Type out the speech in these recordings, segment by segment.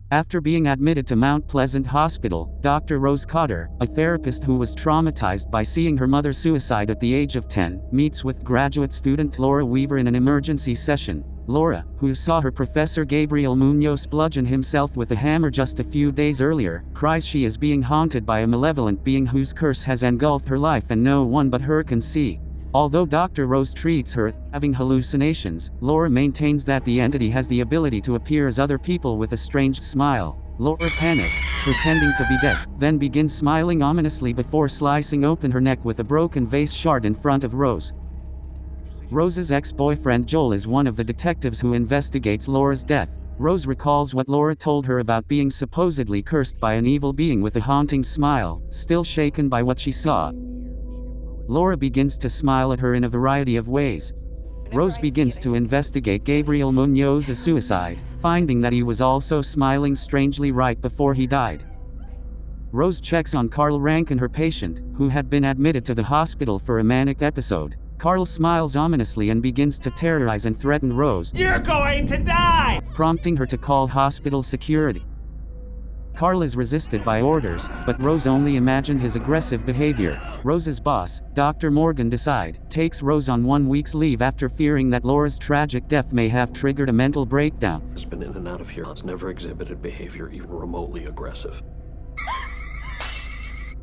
After being admitted to Mount Pleasant Hospital, Dr. Rose Cotter, a therapist who was traumatized by seeing her mother's suicide at the age of 10, meets with graduate student Laura Weaver in an emergency session. Laura, who saw her professor Gabriel Munoz bludgeon himself with a hammer just a few days earlier, cries she is being haunted by a malevolent being whose curse has engulfed her life and no one but her can see. Although Dr. Rose treats her as having hallucinations, Laura maintains that the entity has the ability to appear as other people with a strange smile. Laura panics, pretending to be dead, then begins smiling ominously before slicing open her neck with a broken vase shard in front of Rose. Rose's ex-boyfriend Joel is one of the detectives who investigates Laura's death. Rose recalls what Laura told her about being supposedly cursed by an evil being with a haunting smile, still shaken by what she saw. Laura begins to smile at her in a variety of ways. Rose begins to investigate Gabriel Munoz's suicide, finding that he was also smiling strangely right before he died. Rose checks on Carl Rankin, her patient, who had been admitted to the hospital for a manic episode. Carl smiles ominously and begins to terrorize and threaten Rose. "You're going to die!" prompting her to call hospital security. Carl is resisted by orders, but Rose only imagined his aggressive behavior. Rose's boss, Dr. Morgan takes Rose on 1 week's leave after fearing that Laura's tragic death may have triggered a mental breakdown. Has been in and out of here. Has never exhibited behavior even remotely aggressive.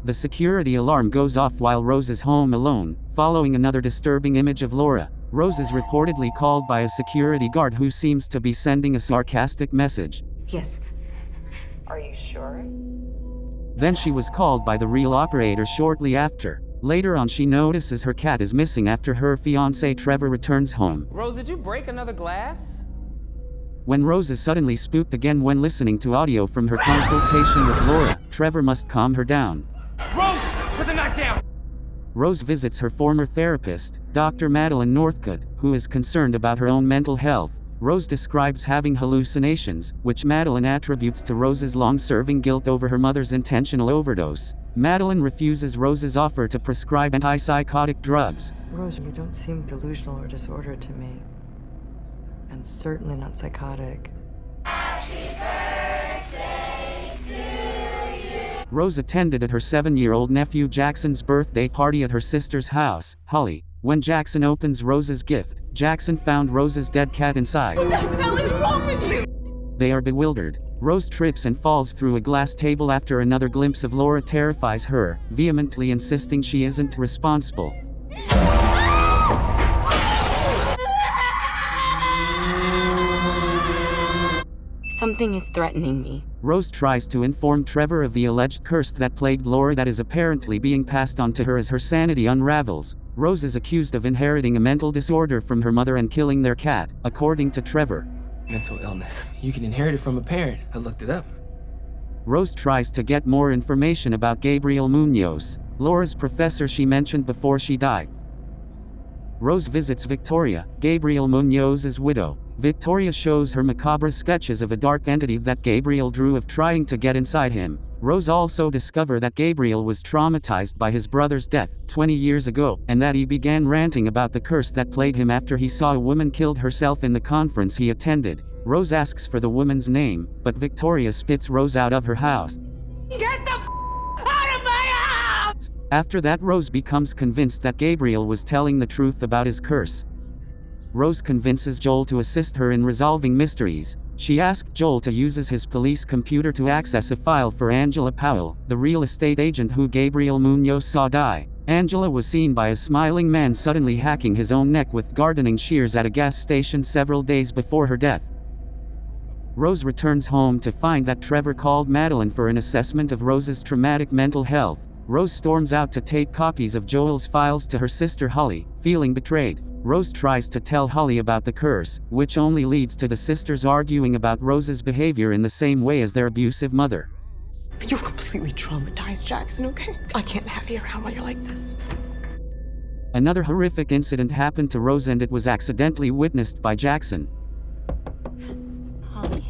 The security alarm goes off while Rose is home alone, following another disturbing image of Laura. Rose is reportedly called by a security guard who seems to be sending a sarcastic message. Yes. Are you sure? Then she was called by the real operator shortly after. Later on, she notices her cat is missing after her fiancé Trevor returns home. Rose, did you break another glass? When Rose is suddenly spooked again when listening to audio from her consultation with Laura, Trevor must calm her down. Rose, put the knife down! Rose visits her former therapist, Dr. Madeline Northcutt, who is concerned about her own mental health. Rose describes having hallucinations, which Madeline attributes to Rose's long-serving guilt over her mother's intentional overdose. Madeline refuses Rose's offer to prescribe antipsychotic drugs. Rose, you don't seem delusional or disordered to me. And certainly not psychotic. Rose attended at her 7-year-old nephew Jackson's birthday party at her sister's house, Holly. When Jackson opens Rose's gift, Jackson found Rose's dead cat inside. What the hell is wrong with you? They are bewildered. Rose trips and falls through a glass table after another glimpse of Laura terrifies her, vehemently insisting she isn't responsible. Something is threatening me. Rose tries to inform Trevor of the alleged curse that plagued Laura that is apparently being passed on to her as her sanity unravels. Rose is accused of inheriting a mental disorder from her mother and killing their cat, according to Trevor. Mental illness. You can inherit it from a parent. I looked it up. Rose tries to get more information about Gabriel Munoz, Laura's professor she mentioned before she died. Rose visits Victoria, Gabriel Munoz's widow. Victoria shows her macabre sketches of a dark entity that Gabriel drew of trying to get inside him. Rose also discovers that Gabriel was traumatized by his brother's death 20 years ago, and that he began ranting about the curse that plagued him after he saw a woman killed herself in the conference he attended. Rose asks for the woman's name, but Victoria spits Rose out of her house. Get the out of my house! After that, Rose becomes convinced that Gabriel was telling the truth about his curse. Rose convinces Joel to assist her in resolving mysteries. She asked Joel to use his police computer to access a file for Angela Powell, the real estate agent who Gabriel Munoz saw die. Angela was seen by a smiling man suddenly hacking his own neck with gardening shears at a gas station several days before her death. Rose returns home to find that Trevor called Madeline for an assessment of Rose's traumatic mental health. Rose storms out to take copies of Joel's files to her sister Holly, feeling betrayed. Rose tries to tell Holly about the curse, which only leads to the sisters arguing about Rose's behavior in the same way as their abusive mother. You've completely traumatized Jackson, okay? I can't have you around while you're like this. Another horrific incident happened to Rose, and it was accidentally witnessed by Jackson. Holly.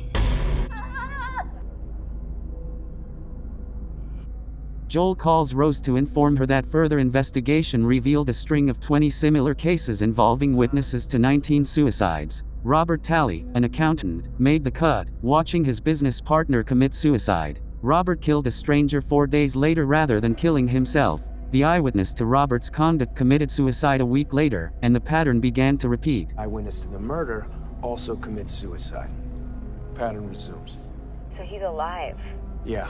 Joel calls Rose to inform her that further investigation revealed a string of 20 similar cases involving witnesses to 19 suicides. Robert Talley, an accountant, made the cut, watching his business partner commit suicide. Robert killed a stranger 4 days later rather than killing himself. The eyewitness to Robert's conduct committed suicide a week later, and the pattern began to repeat. Eyewitness to the murder also commits suicide. Pattern resumes. So he's alive? Yeah.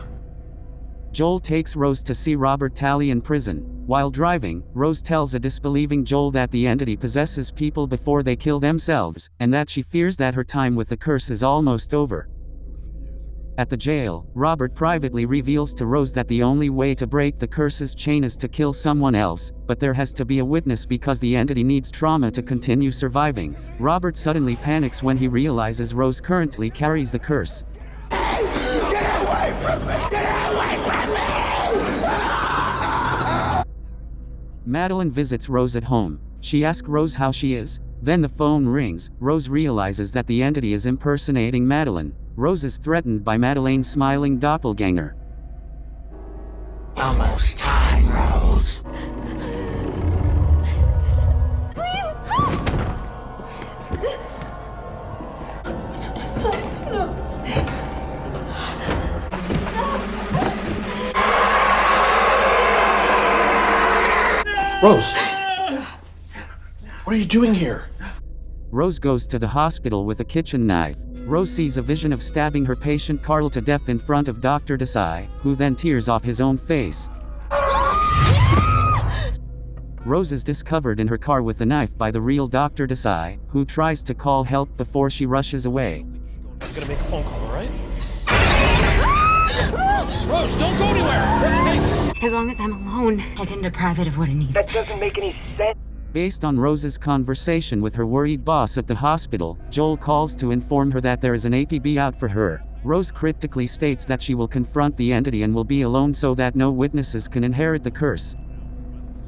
Joel takes Rose to see Robert Talley in prison. While driving, Rose tells a disbelieving Joel that the entity possesses people before they kill themselves, and that she fears that her time with the curse is almost over. At the jail, Robert privately reveals to Rose that the only way to break the curse's chain is to kill someone else, but there has to be a witness because the entity needs trauma to continue surviving. Robert suddenly panics when he realizes Rose currently carries the curse. Get away from me! Get away from me! Madeline visits Rose at home. She asks Rose how she is. Then the phone rings. Rose realizes that the entity is impersonating Madeline. Rose is threatened by Madeleine's smiling doppelganger. Almost time, Rose. Rose! What are you doing here? Rose goes to the hospital with a kitchen knife. Rose sees a vision of stabbing her patient Carl to death in front of Dr. Desai, who then tears off his own face. Rose is discovered in her car with the knife by the real Dr. Desai, who tries to call help before she rushes away. I'm gonna make a phone call, alright? Rose, don't go anywhere! Hey! As long as I'm alone, I can deprive it of what it needs. That doesn't make any sense. Based on Rose's conversation with her worried boss at the hospital, Joel calls to inform her that there is an APB out for her. Rose cryptically states that she will confront the entity and will be alone so that no witnesses can inherit the curse.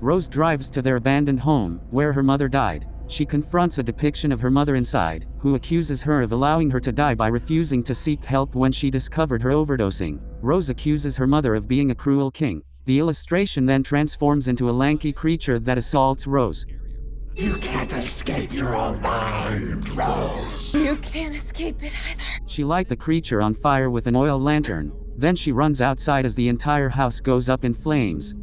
Rose drives to their abandoned home, where her mother died. She confronts a depiction of her mother inside, who accuses her of allowing her to die by refusing to seek help when she discovered her overdosing. Rose accuses her mother of being a cruel king. The illustration then transforms into a lanky creature that assaults Rose. You can't escape your own mind, Rose. You can't escape it either. She lights the creature on fire with an oil lantern. Then she runs outside as the entire house goes up in flames.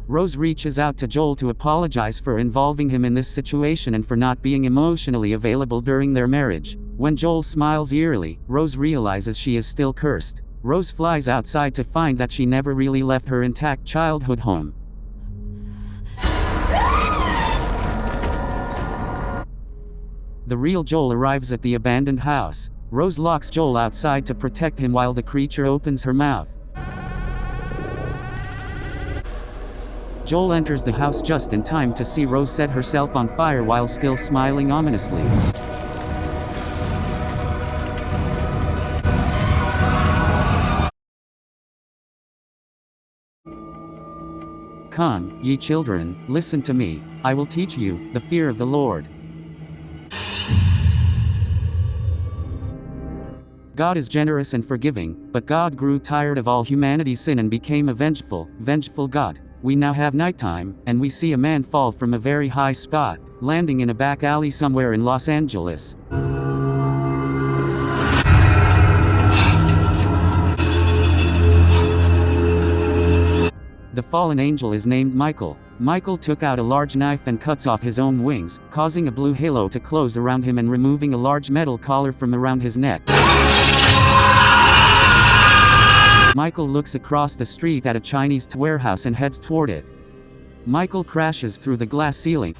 Rose reaches out to Joel to apologize for involving him in this situation and for not being emotionally available during their marriage. When Joel smiles eerily, Rose realizes she is still cursed. Rose flies outside to find that she never really left her intact childhood home. The real Joel arrives at the abandoned house. Rose locks Joel outside to protect him while the creature opens her mouth. Joel enters the house just in time to see Rose set herself on fire while still smiling ominously. Come, ye children, listen to me. I will teach you the fear of the Lord. God is generous and forgiving, but God grew tired of all humanity's sin and became a vengeful God. We now have nighttime, and we see a man fall from a very high spot, landing in a back alley somewhere in Los Angeles. The fallen angel is named Michael. Michael took out a large knife and cuts off his own wings, causing a blue halo to close around him and removing a large metal collar from around his neck. Michael looks across the street at a Chinese warehouse and heads toward it. Michael crashes through the glass ceiling.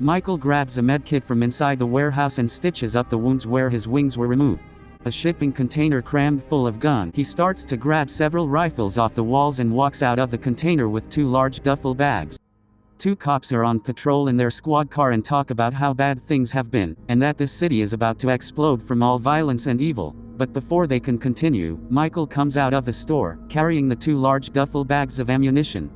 Michael grabs a medkit from inside the warehouse and stitches up the wounds where his wings were removed. A shipping container crammed full of guns. He starts to grab several rifles off the walls and walks out of the container with 2 large duffel bags. 2 cops are on patrol in their squad car and talk about how bad things have been, and that this city is about to explode from all violence and evil. But before they can continue, Michael comes out of the store, carrying the 2 large duffel bags of ammunition.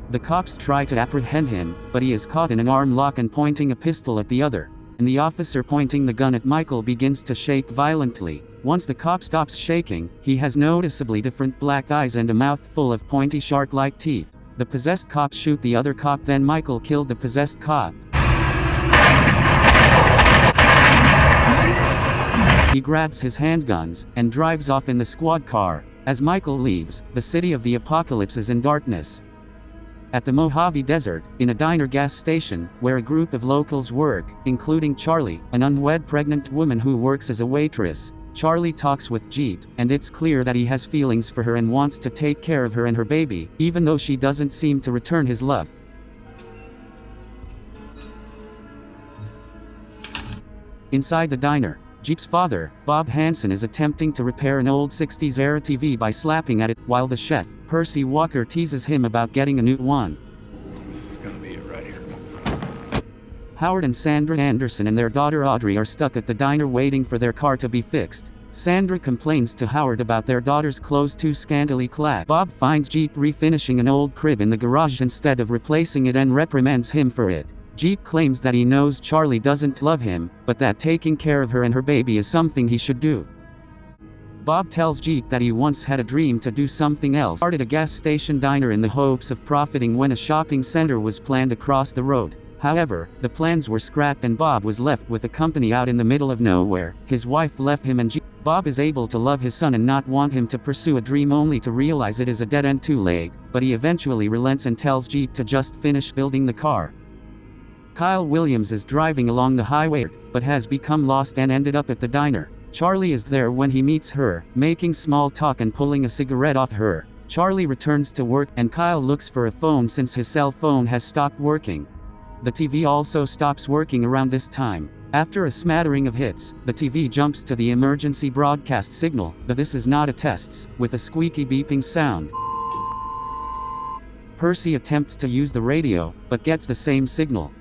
The cops try to apprehend him, but he is caught in an arm lock and pointing a pistol at the other. And the officer pointing the gun at Michael begins to shake violently. Once the cop stops shaking, he has noticeably different black eyes and a mouth full of pointy shark-like teeth. The possessed cops shoot the other cop, then Michael killed the possessed cop. He grabs his handguns and drives off in the squad car. As Michael leaves, the city of the apocalypse is in darkness. At the Mojave Desert, in a diner gas station, where a group of locals work, including Charlie, an unwed pregnant woman who works as a waitress. Charlie talks with Jeet, and it's clear that he has feelings for her and wants to take care of her and her baby, even though she doesn't seem to return his love. Inside the diner, Jeep's father, Bob Hansen, is attempting to repair an old 60s-era TV by slapping at it, while the chef, Percy Walker, teases him about getting a new one. This is gonna be it right here. Howard and Sandra Anderson and their daughter Audrey are stuck at the diner waiting for their car to be fixed. Sandra complains to Howard about their daughter's clothes too scantily clad. Bob finds Jeep refinishing an old crib in the garage instead of replacing it and reprimands him for it. Jeep claims that he knows Charlie doesn't love him, but that taking care of her and her baby is something he should do. Bob tells Jeep that he once had a dream to do something else. Started a gas station diner in the hopes of profiting when a shopping center was planned across the road. However, the plans were scrapped and Bob was left with a company out in the middle of nowhere. His wife left him and Jeep. Bob is able to love his son and not want him to pursue a dream, only to realize it is a dead end too late, but he eventually relents and tells Jeep to just finish building the car. Kyle Williams is driving along the highway, but has become lost and ended up at the diner. Charlie is there when he meets her, making small talk and pulling a cigarette off her. Charlie returns to work, and Kyle looks for a phone since his cell phone has stopped working. The TV also stops working around this time. After a smattering of hits, the TV jumps to the emergency broadcast signal, the "This is not a test," with a squeaky beeping sound. Percy attempts to use the radio, but gets the same signal.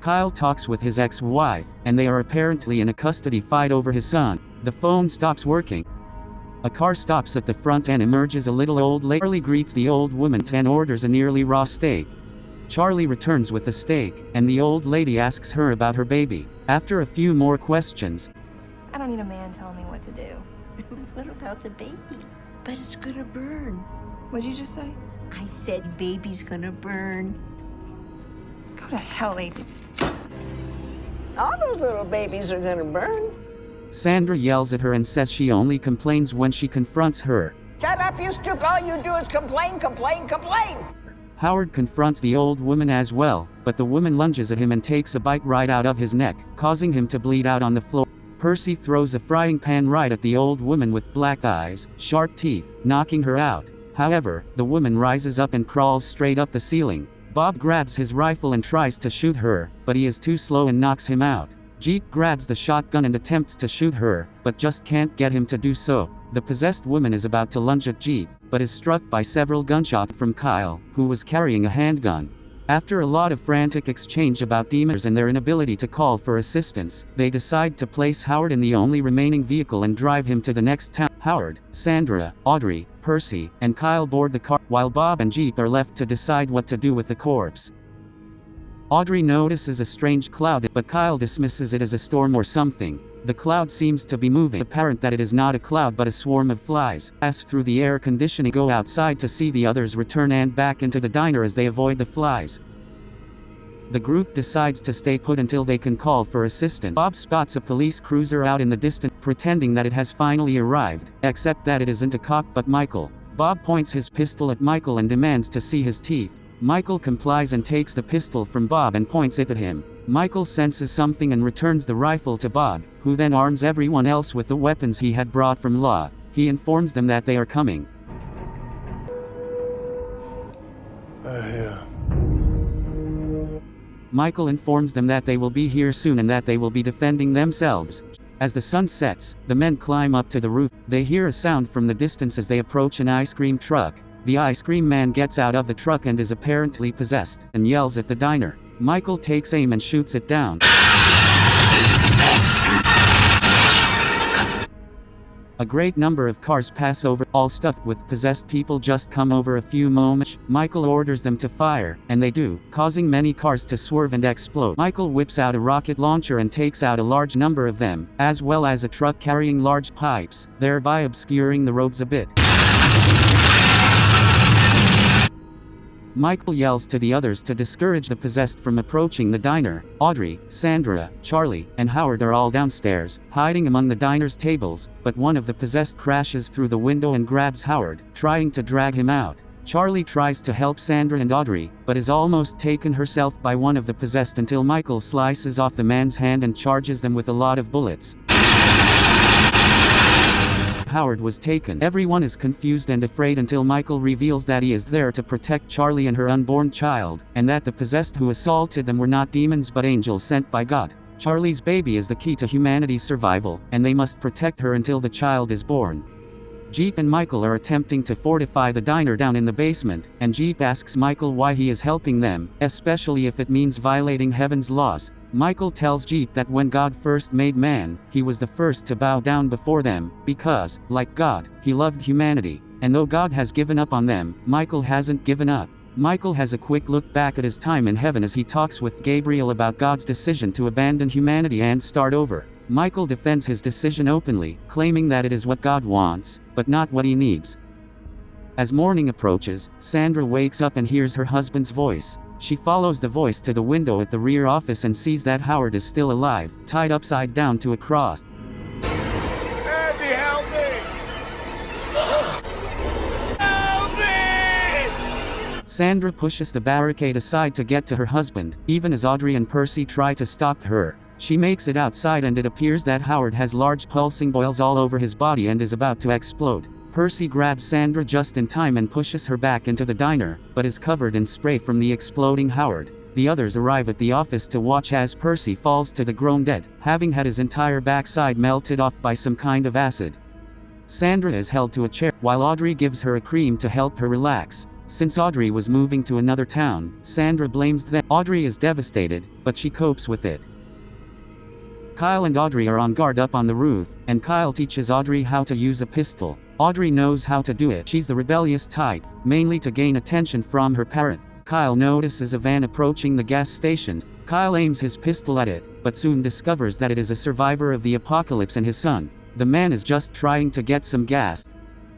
Kyle talks with his ex-wife, and they are apparently in a custody fight over his son. The phone stops working. A car stops at the front and emerges a little old lady. Charlie greets the old woman and orders a nearly raw steak. Charlie returns with the steak, and the old lady asks her about her baby. After a few more questions, I don't need a man telling me what to do. What about the baby? But it's gonna burn. What'd you just say? I said baby's gonna burn. Go to hell, Abe. All those little babies are gonna burn. Sandra yells at her and says she only complains when she confronts her. Shut up, you stook. All you do is complain, complain, complain. Howard confronts the old woman as well, but the woman lunges at him and takes a bite right out of his neck, causing him to bleed out on the floor. Percy throws a frying pan right at the old woman with black eyes, sharp teeth, knocking her out. However, the woman rises up and crawls straight up the ceiling. Bob grabs his rifle and tries to shoot her, but he is too slow and knocks him out. Jeep grabs the shotgun and attempts to shoot her, but just can't get him to do so. The possessed woman is about to lunge at Jeep, but is struck by several gunshots from Kyle, who was carrying a handgun. After a lot of frantic exchange about demons and their inability to call for assistance, they decide to place Howard in the only remaining vehicle and drive him to the next town. Howard, Sandra, Audrey, Percy, and Kyle board the car, while Bob and Jeep are left to decide what to do with the corpse. Audrey notices a strange cloud, but Kyle dismisses it as a storm or something. The cloud seems to be moving, apparent that it is not a cloud but a swarm of flies. Pass through the air conditioning, go outside to see the others return and back into the diner as they avoid the flies. The group decides to stay put until they can call for assistance. Bob spots a police cruiser out in the distance, pretending that it has finally arrived, except that it isn't a cop but Michael. Bob points his pistol at Michael and demands to see his teeth. Michael complies and takes the pistol from Bob and points it at him. Michael senses something and returns the rifle to Bob, who then arms everyone else with the weapons he had brought from law. He informs them that they are coming. Michael informs them that they will be here soon and that they will be defending themselves. As the sun sets, the men climb up to the roof. They hear a sound from the distance as they approach an ice cream truck. The ice cream man gets out of the truck and is apparently possessed, and yells at the diner. Michael takes aim and shoots it down. A great number of cars pass over, all stuffed with possessed people. Just come over a few moments. Michael orders them to fire, and they do, causing many cars to swerve and explode. Michael whips out a rocket launcher and takes out a large number of them, as well as a truck carrying large pipes, thereby obscuring the roads a bit. Michael yells to the others to discourage the possessed from approaching the diner. Audrey, Sandra, Charlie, and Howard are all downstairs, hiding among the diner's tables, but one of the possessed crashes through the window and grabs Howard, trying to drag him out. Charlie tries to help Sandra and Audrey, but is almost taken herself by one of the possessed until Michael slices off the man's hand and charges them with a lot of bullets. Howard was taken. Everyone is confused and afraid until Michael reveals that he is there to protect Charlie and her unborn child, and that the possessed who assaulted them were not demons but angels sent by God. Charlie's baby is the key to humanity's survival, and they must protect her until the child is born. Jeep and Michael are attempting to fortify the diner down in the basement, and Jeep asks Michael why he is helping them, especially if it means violating heaven's laws. Michael tells Jeep that when God first made man, he was the first to bow down before them, because, like God, he loved humanity. And though God has given up on them, Michael hasn't given up. Michael has a quick look back at his time in heaven as he talks with Gabriel about God's decision to abandon humanity and start over. Michael defends his decision openly, claiming that it is what God wants, but not what he needs. As morning approaches, Sandra wakes up and hears her husband's voice. She follows the voice to the window at the rear office and sees that Howard is still alive, tied upside down to a cross. Andy, help me! Help me! Sandra pushes the barricade aside to get to her husband, even as Audrey and Percy try to stop her. She makes it outside and it appears that Howard has large pulsing boils all over his body and is about to explode. Percy grabs Sandra just in time and pushes her back into the diner, but is covered in spray from the exploding Howard. The others arrive at the office to watch as Percy falls to the grown dead, having had his entire backside melted off by some kind of acid. Sandra is held to a chair, while Audrey gives her a cream to help her relax. Since Audrey was moving to another town, Sandra blames them. Audrey is devastated, but she copes with it. Kyle and Audrey are on guard up on the roof, and Kyle teaches Audrey how to use a pistol. Audrey knows how to do it. She's the rebellious type, mainly to gain attention from her parent. Kyle notices a van approaching the gas station. Kyle aims his pistol at it, but soon discovers that it is a survivor of the apocalypse and his son. The man is just trying to get some gas.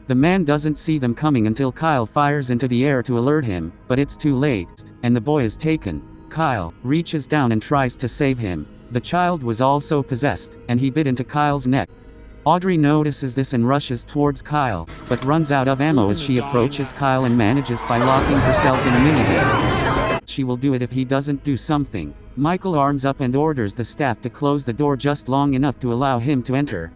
The man doesn't see them coming until Kyle fires into the air to alert him, but it's too late, and the boy is taken. Kyle reaches down and tries to save him. The child was also possessed, and he bit into Kyle's neck. Audrey notices this and rushes towards Kyle, but runs out of ammo as she approaches Kyle and manages by locking herself in a minivan. She will do it if he doesn't do something. Michael arms up and orders the staff to close the door just long enough to allow him to enter.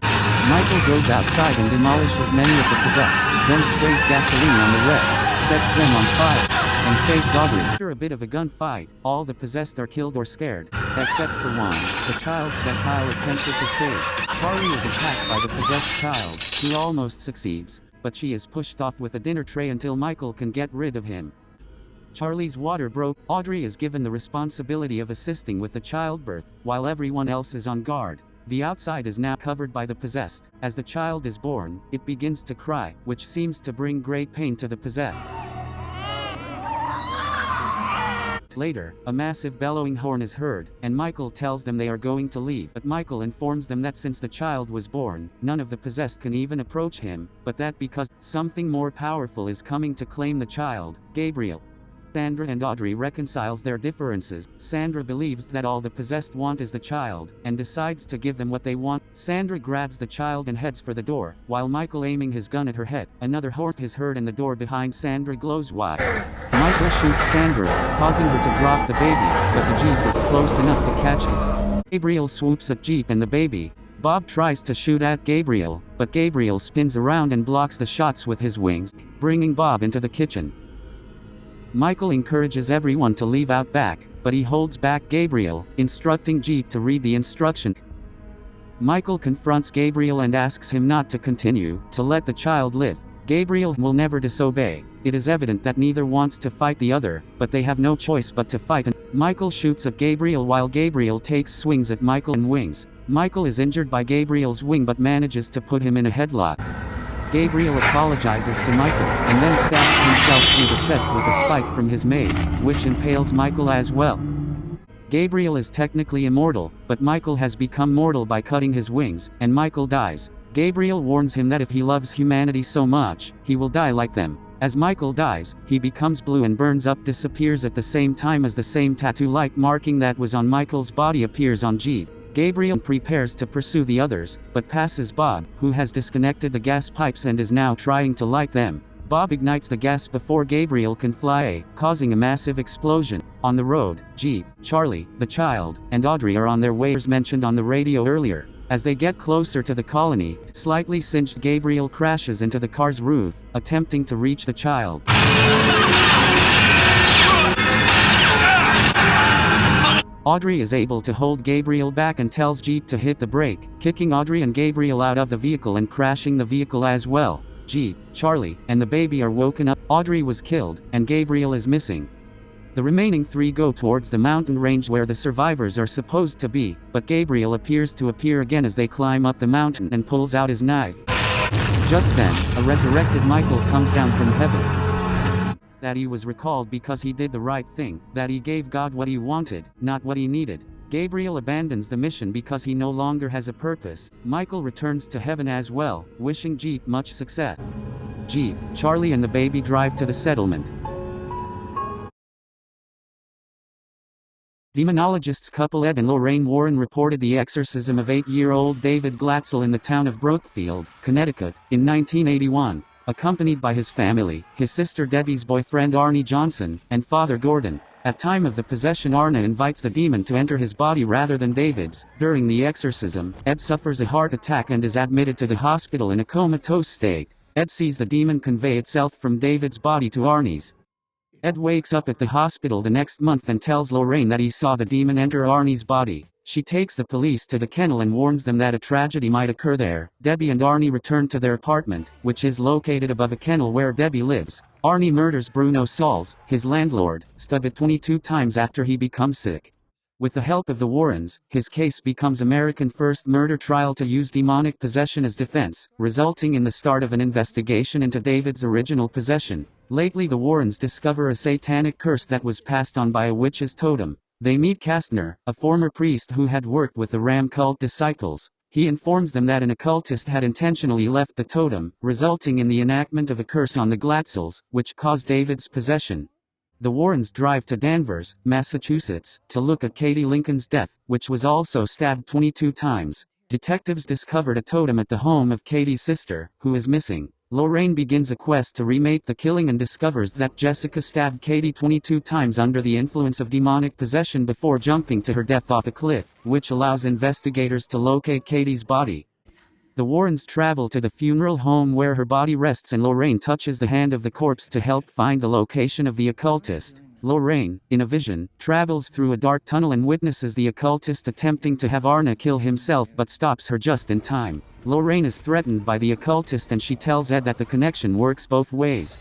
Michael goes outside and demolishes many of the possessed, then sprays gasoline on the rest, sets them on fire, and saves Audrey. After a bit of a gunfight, all the possessed are killed or scared, except for one, the child that Kyle attempted to save. Charlie is attacked by the possessed child, who almost succeeds, but she is pushed off with a dinner tray until Michael can get rid of him. Charlie's water broke. Audrey is given the responsibility of assisting with the childbirth, while everyone else is on guard. The outside is now covered by the possessed. As the child is born, it begins to cry, which seems to bring great pain to the possessed. Later, a massive bellowing horn is heard, and Michael tells them they are going to leave. But Michael informs them that since the child was born, none of the possessed can even approach him, but that because something more powerful is coming to claim the child, Gabriel. Sandra and Audrey reconciles their differences. Sandra believes that all the possessed want is the child, and decides to give them what they want. Sandra grabs the child and heads for the door, while Michael aiming his gun at her head. Another horn is heard and the door behind Sandra glows wide. Michael shoots Sandra, causing her to drop the baby, but the Jeep is close enough to catch him. Gabriel swoops at Jeep and the baby. Bob tries to shoot at Gabriel, but Gabriel spins around and blocks the shots with his wings, bringing Bob into the kitchen. Michael encourages everyone to leave out back, but he holds back Gabriel, instructing Jeep to read the instruction. Michael confronts Gabriel and asks him not to continue, to let the child live. Gabriel will never disobey. It is evident that neither wants to fight the other, but they have no choice but to fight. And Michael shoots at Gabriel while Gabriel takes swings at Michael and wings. Michael is injured by Gabriel's wing but manages to put him in a headlock. Gabriel apologizes to Michael, and then stabs himself through the chest with a spike from his mace, which impales Michael as well. Gabriel is technically immortal, but Michael has become mortal by cutting his wings, and Michael dies. Gabriel warns him that if he loves humanity so much, he will die like them. As Michael dies, he becomes blue and burns up, disappears at the same time as the same tattoo-like marking that was on Michael's body appears on Jeep. Gabriel prepares to pursue the others, but passes Bob, who has disconnected the gas pipes and is now trying to light them. Bob ignites the gas before Gabriel can fly, causing a massive explosion. On the road, Jeep, Charlie, the child, and Audrey are on their way as mentioned on the radio earlier. As they get closer to the colony, slightly singed Gabriel crashes into the car's roof, attempting to reach the child. Audrey is able to hold Gabriel back and tells Jeep to hit the brake, kicking Audrey and Gabriel out of the vehicle and crashing the vehicle as well. Jeep, Charlie, and the baby are woken up. Audrey was killed, and Gabriel is missing. The remaining three go towards the mountain range where the survivors are supposed to be, but Gabriel appears to appear again as they climb up the mountain and pulls out his knife. Just then, a resurrected Michael comes down from heaven. That he was recalled because he did the right thing, that he gave God what he wanted, not what he needed. Gabriel abandons the mission because he no longer has a purpose. Michael returns to heaven as well, wishing Jeep much success. Jeep, Charlie and the baby drive to the settlement. Demonologists couple Ed and Lorraine Warren reported the exorcism of 8-year-old David Glatzel in the town of Brookfield, Connecticut, in 1981, accompanied by his family, his sister Debbie's boyfriend Arnie Johnson, and Father Gordon. At time of the possession, Arna invites the demon to enter his body rather than David's. During the exorcism, Ed suffers a heart attack and is admitted to the hospital in a comatose state. Ed sees the demon convey itself from David's body to Arnie's. Ed wakes up at the hospital the next month and tells Lorraine that he saw the demon enter Arnie's body. She takes the police to the kennel and warns them that a tragedy might occur there. Debbie and Arnie return to their apartment, which is located above a kennel where Debbie lives. Arnie murders Bruno Sauls, his landlord, stabbed 22 times after he becomes sick. With the help of the Warrens, his case becomes America's first murder trial to use demonic possession as defense, resulting in the start of an investigation into David's original possession. Lately the Warrens discover a satanic curse that was passed on by a witch's totem. They meet Kastner, a former priest who had worked with the Ram cult disciples. He informs them that an occultist had intentionally left the totem, resulting in the enactment of a curse on the Glatzels, which caused David's possession. The Warrens drive to Danvers, Massachusetts, to look at Katie Lincoln's death, which was also stabbed 22 times. Detectives discovered a totem at the home of Katie's sister, who is missing. Lorraine begins a quest to remake the killing and discovers that Jessica stabbed Katie 22 times under the influence of demonic possession before jumping to her death off a cliff, which allows investigators to locate Katie's body. The Warrens travel to the funeral home where her body rests and Lorraine touches the hand of the corpse to help find the location of the occultist. Lorraine, in a vision, travels through a dark tunnel and witnesses the occultist attempting to have Arna kill himself but stops her just in time. Lorraine is threatened by the occultist and she tells Ed that the connection works both ways.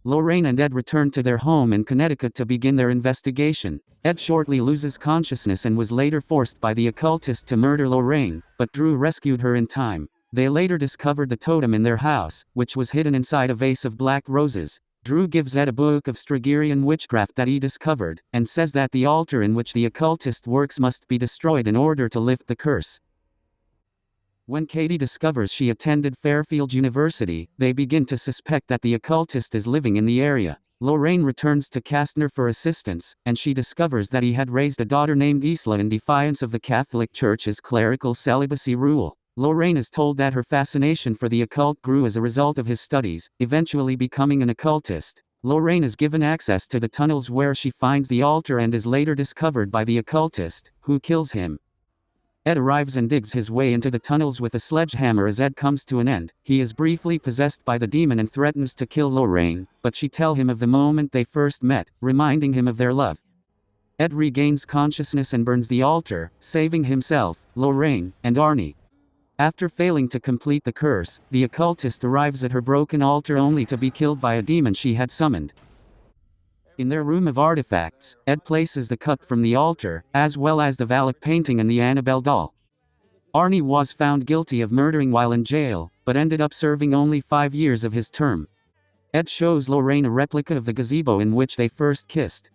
Lorraine and Ed return to their home in Connecticut to begin their investigation. Ed shortly loses consciousness and was later forced by the occultist to murder Lorraine, but Drew rescued her in time. They later discovered the totem in their house, which was hidden inside a vase of black roses. Drew gives Ed a book of Strigerian witchcraft that he discovered, and says that the altar in which the occultist works must be destroyed in order to lift the curse. When Katie discovers she attended Fairfield University, they begin to suspect that the occultist is living in the area. Lorraine returns to Kastner for assistance, and she discovers that he had raised a daughter named Isla in defiance of the Catholic Church's clerical celibacy rule. Lorraine is told that her fascination for the occult grew as a result of his studies, eventually becoming an occultist. Lorraine is given access to the tunnels where she finds the altar and is later discovered by the occultist, who kills him. Ed arrives and digs his way into the tunnels with a sledgehammer as Ed comes to an end. He is briefly possessed by the demon and threatens to kill Lorraine, but she tells him of the moment they first met, reminding him of their love. Ed regains consciousness and burns the altar, saving himself, Lorraine, and Arnie. After failing to complete the curse, the occultist arrives at her broken altar only to be killed by a demon she had summoned. In their room of artifacts, Ed places the cup from the altar, as well as the Valak painting and the Annabelle doll. Arnie was found guilty of murdering while in jail, but ended up serving only 5 years of his term. Ed shows Lorraine a replica of the gazebo in which they first kissed.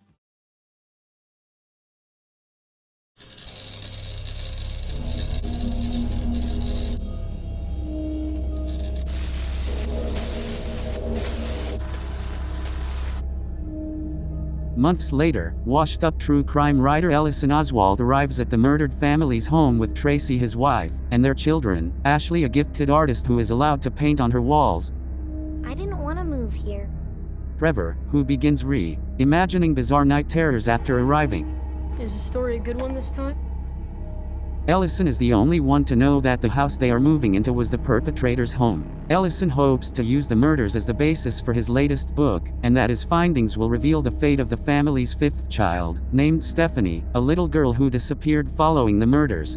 Months later, washed-up true crime writer Ellison Oswald arrives at the murdered family's home with Tracy, his wife, and their children, Ashley, a gifted artist who is allowed to paint on her walls. I didn't want to move here. Trevor, who begins imagining bizarre night terrors after arriving. Is the story a good one this time? Ellison is the only one to know that the house they are moving into was the perpetrator's home. Ellison hopes to use the murders as the basis for his latest book, and that his findings will reveal the fate of the family's 5th child, named Stephanie, a little girl who disappeared following the murders.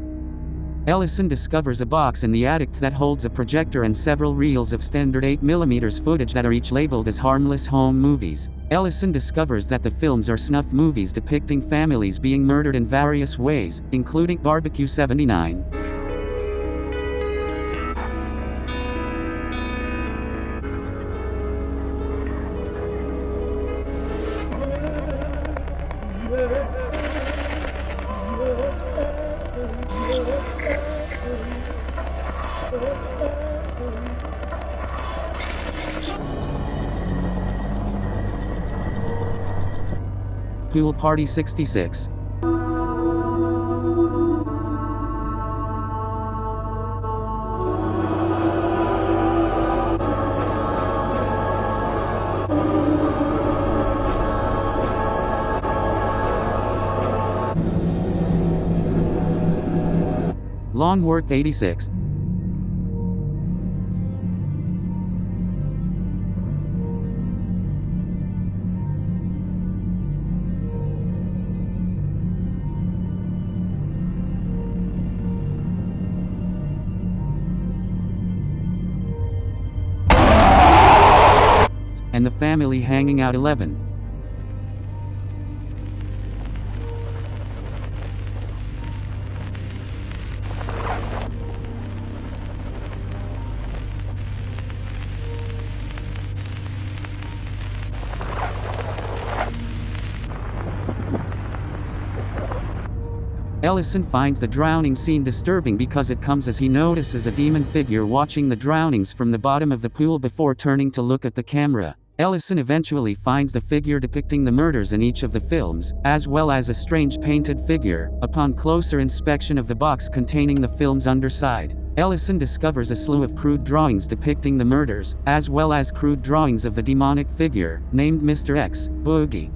Ellison discovers a box in the attic that holds a projector and several reels of standard 8mm footage that are each labeled as harmless home movies. Ellison discovers that the films are snuff movies depicting families being murdered in various ways, including Barbecue 79. Pool Party 66. Lawn Work 86. And the family hanging out 11. Ellison finds the drowning scene disturbing because it comes as he notices a demon figure watching the drownings from the bottom of the pool before turning to look at the camera. Ellison eventually finds the figure depicting the murders in each of the films, as well as a strange painted figure, upon closer inspection of the box containing the film's underside. Ellison discovers a slew of crude drawings depicting the murders, as well as crude drawings of the demonic figure, named Mr. X, Boogie.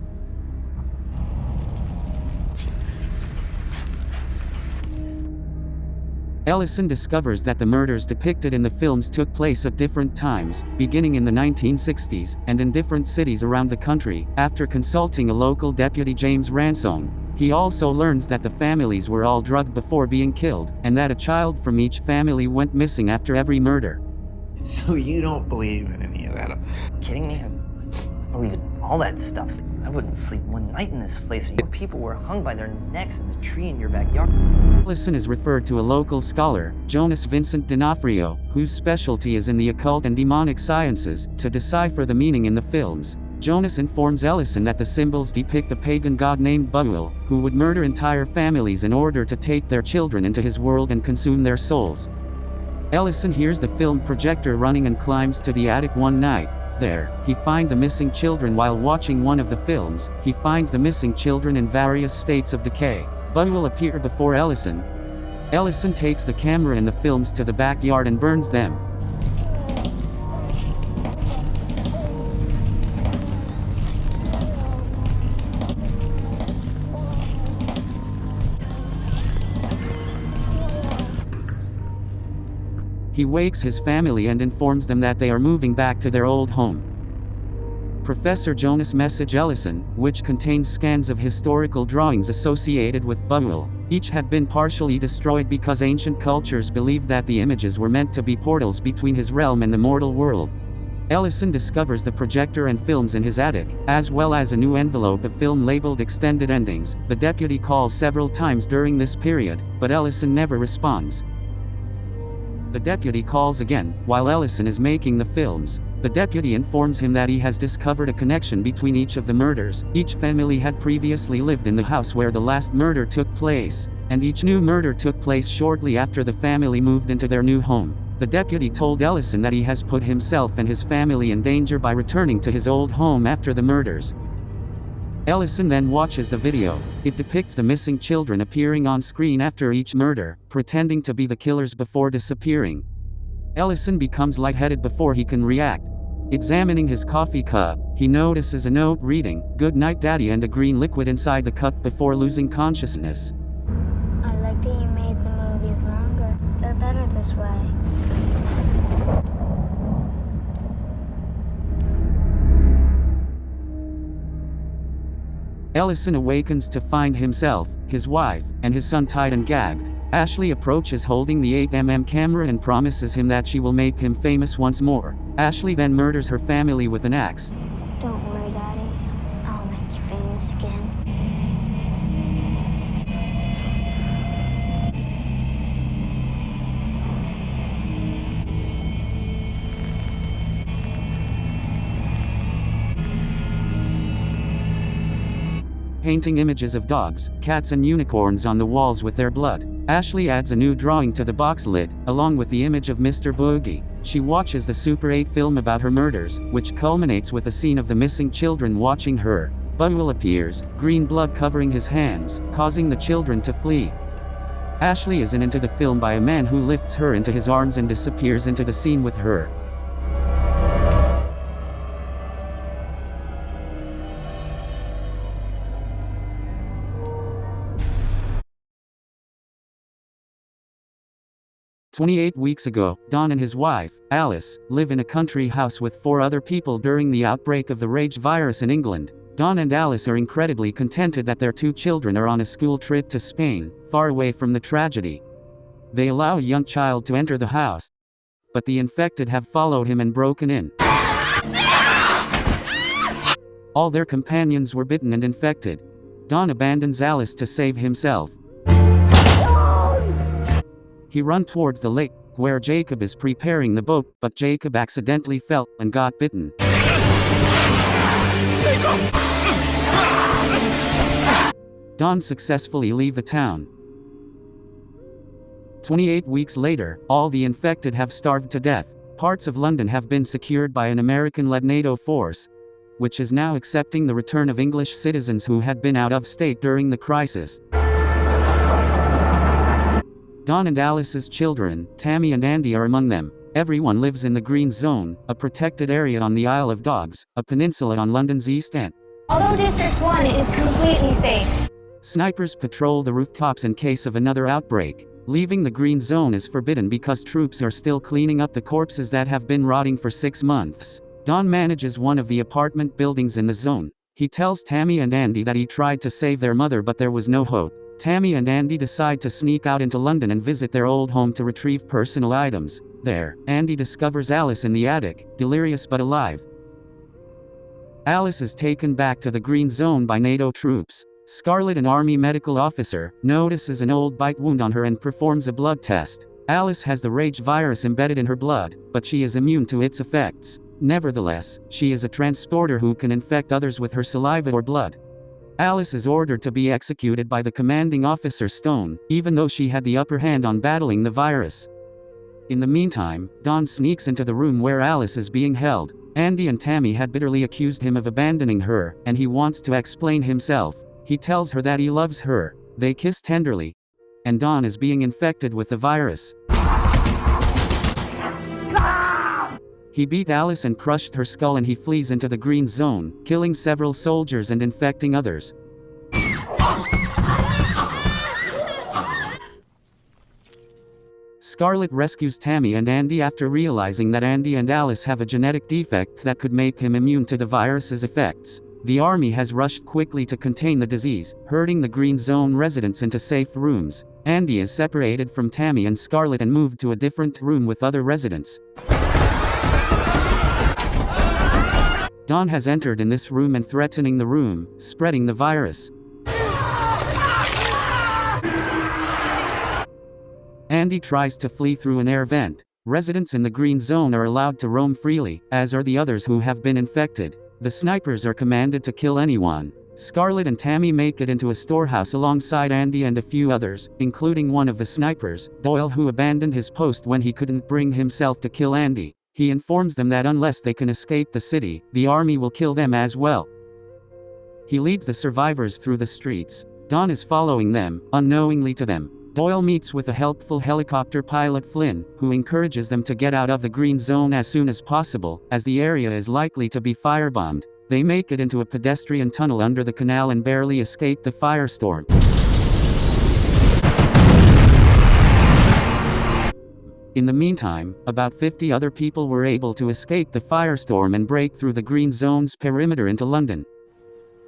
Ellison discovers that the murders depicted in the films took place at different times, beginning in the 1960s, and in different cities around the country. After consulting a local deputy, James Ransone, he also learns that the families were all drugged before being killed, and that a child from each family went missing after every murder. So you don't believe in any of that? Kidding me? I believe in all that stuff. I wouldn't sleep one night in this place. People were hung by their necks in the tree in your backyard. Ellison is referred to a local scholar, Jonas Vincent D'Onofrio, whose specialty is in the occult and demonic sciences, to decipher the meaning in the films. Jonas informs Ellison that the symbols depict a pagan god named Bughuul, who would murder entire families in order to take their children into his world and consume their souls. Ellison hears the film projector running and climbs to the attic one night. There, he finds the missing children. While watching one of the films, he finds the missing children in various states of decay. Bughuul appear before Ellison. Ellison takes the camera and the films to the backyard and burns them. He wakes his family and informs them that they are moving back to their old home. Professor Jonas messages Ellison, which contains scans of historical drawings associated with Bughuul. Each had been partially destroyed because ancient cultures believed that the images were meant to be portals between his realm and the mortal world. Ellison discovers the projector and films in his attic, as well as a new envelope of film labeled Extended Endings. The deputy calls several times during this period, but Ellison never responds. The deputy calls again, while Ellison is making the films. The deputy informs him that he has discovered a connection between each of the murders. Each family had previously lived in the house where the last murder took place, and each new murder took place shortly after the family moved into their new home. The deputy told Ellison that he has put himself and his family in danger by returning to his old home after the murders. Ellison then watches the video. It depicts the missing children appearing on screen after each murder, pretending to be the killers before disappearing. Ellison becomes lightheaded before he can react. Examining his coffee cup, he notices a note reading, "Good night, Daddy," and a green liquid inside the cup before losing consciousness. I like that you made the movies longer. They're better this way. Ellison awakens to find himself, his wife, and his son tied and gagged. Ashley approaches holding the 8mm camera and promises him that she will make him famous once more. Ashley then murders her family with an axe. Don't worry, Daddy. I'll make you famous again. Painting images of dogs, cats and unicorns on the walls with their blood. Ashley adds a new drawing to the box lid, along with the image of Mr. Boogie. She watches the Super 8 film about her murders, which culminates with a scene of the missing children watching her. Boogie appears, green blood covering his hands, causing the children to flee. Ashley is into the film by a man who lifts her into his arms and disappears into the scene with her. "28 weeks ago, Don and his wife, Alice, live in a country house with 4 other people during the outbreak of the rage virus in England. Don and Alice are incredibly contented that their 2 children are on a school trip to Spain, far away from the tragedy. They allow a young child to enter the house, but the infected have followed him and broken in. All their companions were bitten and infected. Don abandons Alice to save himself. He runs towards the lake, where Jacob is preparing the boat, but Jacob accidentally fell and got bitten. Don successfully leaves the town. 28 weeks later, all the infected have starved to death. Parts of London have been secured by an American-led NATO force, which is now accepting the return of English citizens who had been out of state during the crisis. Don and Alice's children, Tammy and Andy, are among them. Everyone lives in the Green Zone, a protected area on the Isle of Dogs, a peninsula on London's East End. Although District 1 is completely safe. Snipers patrol the rooftops in case of another outbreak. Leaving the Green Zone is forbidden because troops are still cleaning up the corpses that have been rotting for 6 months. Don manages one of the apartment buildings in the zone. He tells Tammy and Andy that he tried to save their mother but there was no hope. Tammy and Andy decide to sneak out into London and visit their old home to retrieve personal items. There, Andy discovers Alice in the attic, delirious but alive. Alice is taken back to the Green Zone by NATO troops. Scarlett, an army medical officer, notices an old bite wound on her and performs a blood test. Alice has the rage virus embedded in her blood, but she is immune to its effects. Nevertheless, she is a transporter who can infect others with her saliva or blood. Alice is ordered to be executed by the commanding officer Stone, even though she had the upper hand on battling the virus. In the meantime, Don sneaks into the room where Alice is being held. Andy and Tammy had bitterly accused him of abandoning her, and he wants to explain himself. He tells her that he loves her. They kiss tenderly, and Don is being infected with the virus. He beat Alice and crushed her skull, and he flees into the Green Zone, killing several soldiers and infecting others. Scarlett rescues Tammy and Andy after realizing that Andy and Alice have a genetic defect that could make him immune to the virus's effects. The army has rushed quickly to contain the disease, herding the Green Zone residents into safe rooms. Andy is separated from Tammy and Scarlett and moved to a different room with other residents. Dawn has entered in this room and threatening the room, spreading the virus. Andy tries to flee through an air vent. Residents in the green zone are allowed to roam freely, as are the others who have been infected. The snipers are commanded to kill anyone. Scarlett and Tammy make it into a storehouse alongside Andy and a few others, including one of the snipers, Doyle, who abandoned his post when he couldn't bring himself to kill Andy. He informs them that unless they can escape the city, the army will kill them as well. He leads the survivors through the streets. Dawn is following them, unknowingly to them. Doyle meets with a helpful helicopter pilot Flynn, who encourages them to get out of the green zone as soon as possible, as the area is likely to be firebombed. They make it into a pedestrian tunnel under the canal and barely escape the firestorm. In the meantime, about 50 other people were able to escape the firestorm and break through the green zone's perimeter into London.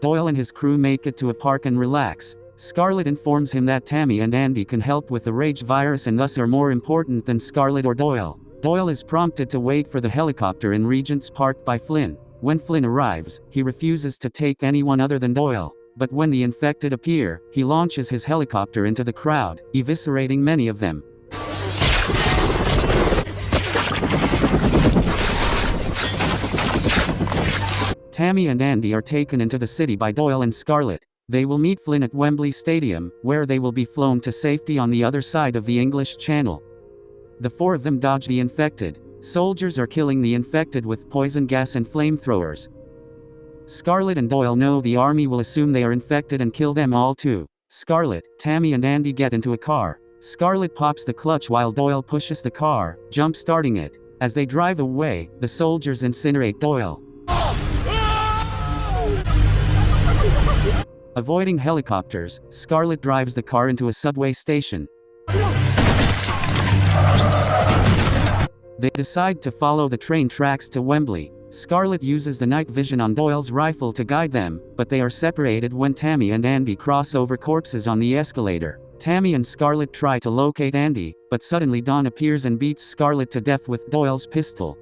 Doyle and his crew make it to a park and relax. Scarlett informs him that Tammy and Andy can help with the rage virus and thus are more important than Scarlett or Doyle. Doyle is prompted to wait for the helicopter in Regent's Park by Flynn. When Flynn arrives, he refuses to take anyone other than Doyle. But when the infected appear, he launches his helicopter into the crowd, eviscerating many of them. Tammy and Andy are taken into the city by Doyle and Scarlett. They will meet Flynn at Wembley Stadium, where they will be flown to safety on the other side of the English Channel. The four of them dodge the infected. Soldiers are killing the infected with poison gas and flamethrowers. Scarlett and Doyle know the army will assume they are infected and kill them all too. Scarlett, Tammy and Andy get into a car. Scarlett pops the clutch while Doyle pushes the car, jump-starting it. As they drive away, the soldiers incinerate Doyle. Avoiding helicopters, Scarlett drives the car into a subway station. They decide to follow the train tracks to Wembley. Scarlett uses the night vision on Doyle's rifle to guide them, but they are separated when Tammy and Andy cross over corpses on the escalator. Tammy and Scarlett try to locate Andy, but suddenly Dawn appears and beats Scarlett to death with Doyle's pistol.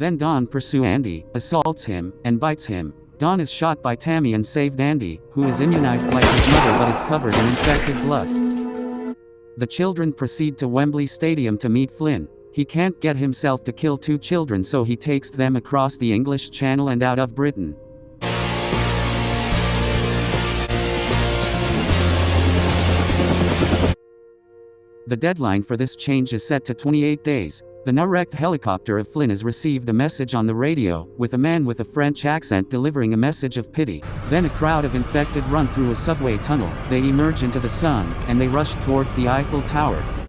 Then Dawn pursues Andy, assaults him, and bites him. Dawn is shot by Tammy and saved Andy, who is immunized like his mother but is covered in infected blood. The children proceed to Wembley Stadium to meet Flynn. He can't get himself to kill two children, so he takes them across the English Channel and out of Britain. The deadline for this change is set to 28 days. The now-wrecked helicopter of Flynn has received a message on the radio, with a man with a French accent delivering a message of pity. Then a crowd of infected run through a subway tunnel. They emerge into the sun, and they rush towards the Eiffel Tower.